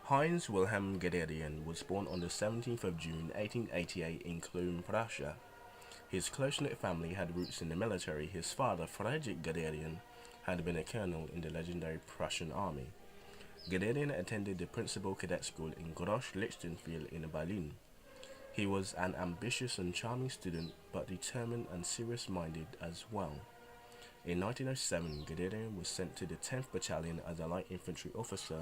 Heinz Wilhelm Guderian was born on the 17th of June 1888 in Cologne, Prussia. His close-knit family had roots in the military. His father, Friedrich Guderian, had been a colonel in the legendary Prussian army. Guderian attended the principal cadet school in Groß-Lichtenfeld in Berlin. He was an ambitious and charming student, but determined and serious-minded as well. In 1907, Guderian was sent to the 10th Battalion as a light infantry officer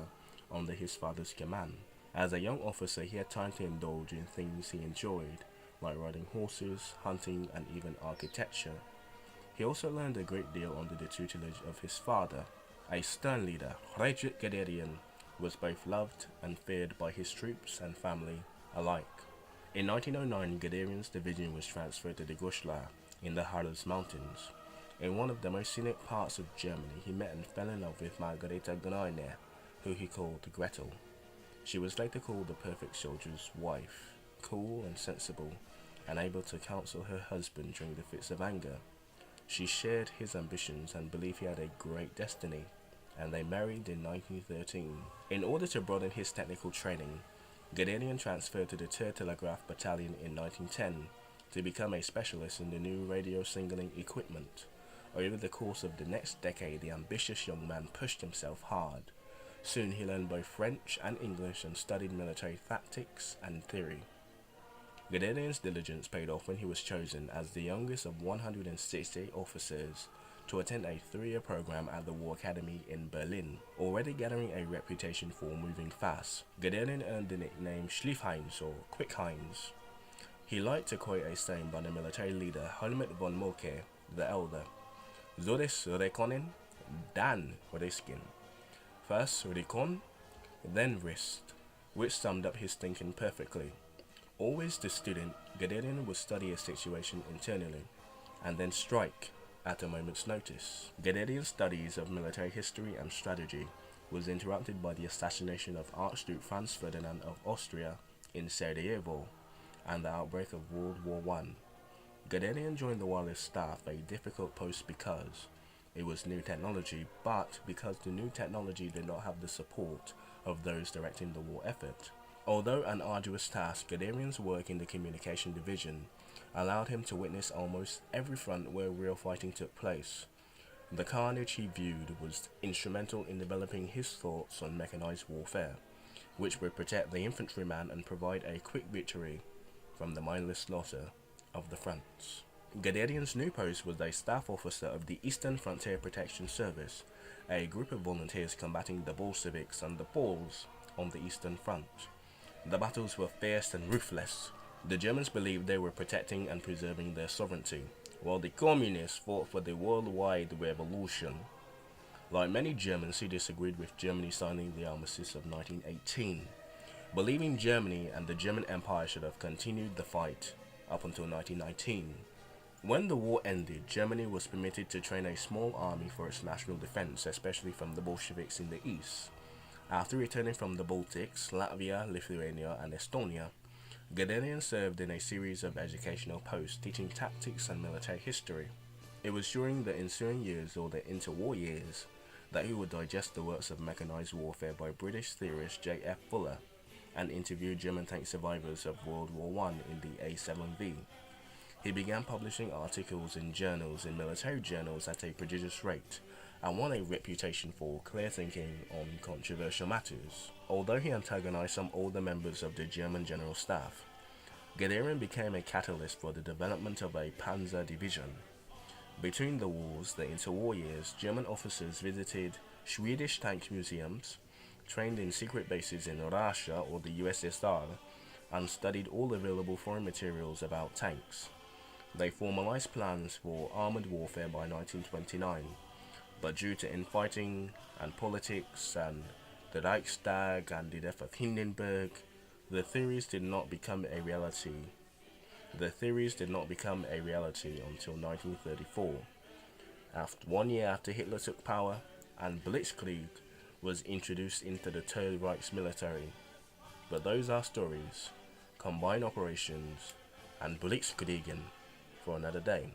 under his father's command. As a young officer, he had time to indulge in things he enjoyed, like riding horses, hunting, and even architecture. He also learned a great deal under the tutelage of his father. A stern leader, Friedrich Guderian was both loved and feared by his troops and family alike. In 1909, Guderian's division was transferred to the Goslar in the Harz Mountains. In one of the most scenic parts of Germany, he met and fell in love with Margareta Gneiner, who he called Gretel. She was later called the perfect soldier's wife, cool and sensible, and able to counsel her husband during the fits of anger. She shared his ambitions and believed he had a great destiny, and they married in 1913. In order to broaden his technical training, Guderian transferred to the 3rd Telegraph Battalion in 1910 to become a specialist in the new radio signaling equipment. Over the course of the next decade, the ambitious young man pushed himself hard. Soon he learned both French and English and studied military tactics and theory. Guderian's diligence paid off when he was chosen as the youngest of 168 officers to attend a 3-year program at the War Academy in Berlin. Already gathering a reputation for moving fast, Guderian earned the nickname Schliff-Heinz or Quick Heinz. He liked to quote a saying by the military leader Helmut von Moltke the Elder: "Zuerst rekonnen, dann risken." First recon, then risk, which summed up his thinking perfectly. Always the student, Guderian would study a situation internally, and then strike at a moment's notice. Guderian's studies of military history and strategy was interrupted by the assassination of Archduke Franz Ferdinand of Austria in Sarajevo and the outbreak of World War I. Guderian joined the wireless staff, a difficult post because it was new technology, but because the new technology did not have the support of those directing the war effort. Although an arduous task, Guderian's work in the communication division allowed him to witness almost every front where real fighting took place. The carnage he viewed was instrumental in developing his thoughts on mechanized warfare, which would protect the infantryman and provide a quick victory from the mindless slaughter of the fronts. Guderian's new post was a staff officer of the Eastern Frontier Protection Service, a group of volunteers combating the Bolsheviks and the Poles on the Eastern Front. The battles were fierce and ruthless. The Germans believed they were protecting and preserving their sovereignty, while the Communists fought for the worldwide revolution. Like many Germans, he disagreed with Germany signing the Armistice of 1918, believing Germany and the German Empire should have continued the fight up until 1919. When the war ended, Germany was permitted to train a small army for its national defense, especially from the Bolsheviks in the east. After returning from the Baltics, Latvia, Lithuania, and Estonia, Guderian served in a series of educational posts teaching tactics and military history. It was during the ensuing years, or the interwar years, that he would digest the works of mechanized warfare by British theorist J.F. Fuller and interview German tank survivors of World War I in the A7V. He began publishing articles in journals and military journals at a prodigious rate, and won a reputation for clear thinking on controversial matters. Although he antagonized some older members of the German General Staff, Guderian became a catalyst for the development of a panzer division. Between the wars, the interwar years, German officers visited Swedish tank museums, trained in secret bases in Russia or the USSR, and studied all available foreign materials about tanks. They formalized plans for armored warfare by 1929, but due to infighting and politics and the Reichstag and the death of Hindenburg, the theories did not become a reality. Until 1934, after 1 year after Hitler took power, and Blitzkrieg was introduced into the Third Reich's military. But those are stories, combined operations, and Blitzkriegen for another day.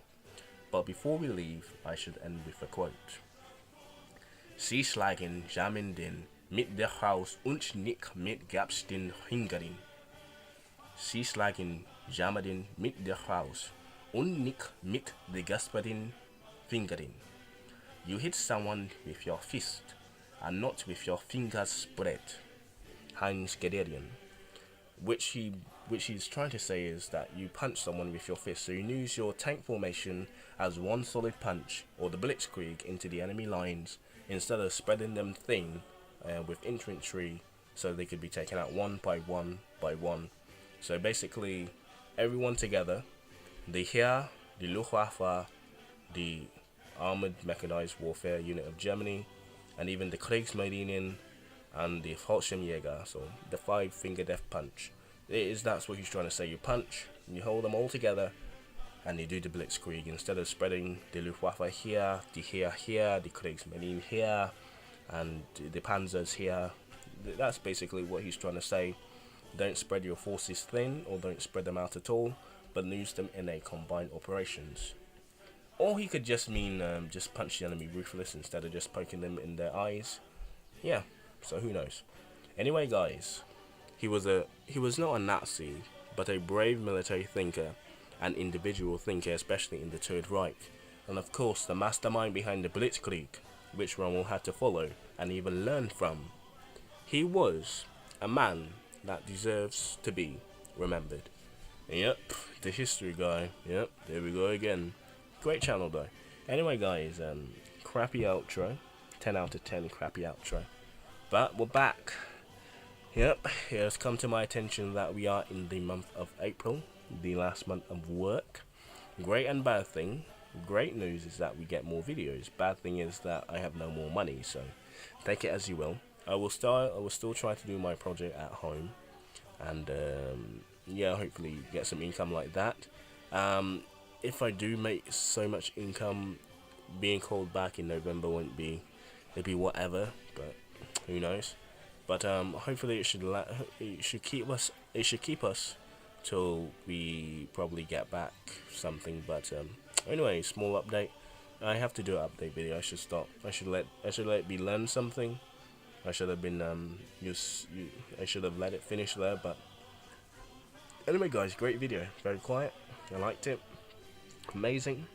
But before we leave, I should end with a quote. Sie schlagen Jamin den mit der Haus und nicht mit Gabsten Hingerin. Sie schlagen Jamaden mit der Haus und nicht mit der Gaspadin Fingerin. You hit someone with your fist and not with your fingers spread. Heinz Guderian. Which he's trying to say is that you punch someone with your fist, so you use your tank formation as one solid punch, or the Blitzkrieg, into the enemy lines instead of spreading them thin with infantry, so they could be taken out one by one by one. So basically, everyone together, the Heer, the Luftwaffe, the Armored Mechanized Warfare Unit of Germany, and even the Kriegsmarine and the Fallschirmjäger, so the 5-finger death punch. That's what he's trying to say. You punch, you hold them all together, and you do the Blitzkrieg instead of spreading the Luftwaffe here, the Heer here, the Kriegsmarine here, and the Panzers here. That's basically what he's trying to say. Don't spread your forces thin, or don't spread them out at all, but use them in a combined operations. Or he could just mean just punch the enemy ruthless instead of just poking them in their eyes. Yeah, so who knows. Anyway, guys, he was not a Nazi, but a brave military thinker and individual thinker, especially in the Third Reich, and of course the mastermind behind the Blitzkrieg, which one will have to follow and even learn from. He was a man that deserves to be remembered. Yep, the history guy. Yep, there we go again. Great channel though. Anyway, guys, crappy outro. 10 out of 10 crappy outro. But we're back. Yep, it has come to my attention that we are in the month of April, the last month of work. Great and bad thing. Great news is that we get more videos. Bad thing is that I have no more money, so take it as you will. I will still try to do my project at home, and yeah, hopefully get some income like that. If I do make so much income, being called back in November won't be, it'll be whatever, but who knows. But hopefully it should keep us till we probably get back something. But anyway, small update. I have to do an update video. I should stop. I should let it be learn something. I should have been I should have let it finish there. But anyway, guys, great video. Very quiet. I liked it. Amazing.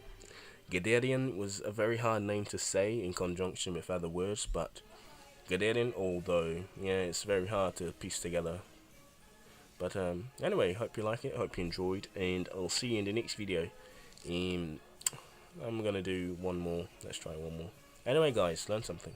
Guderian was a very hard name to say in conjunction with other words, but Guderian, although yeah, it's very hard to piece together. But anyway, hope you like it, hope you enjoyed, and I'll see you in the next video. I'm gonna do one more. Let's try one more. Anyway, guys, learn something.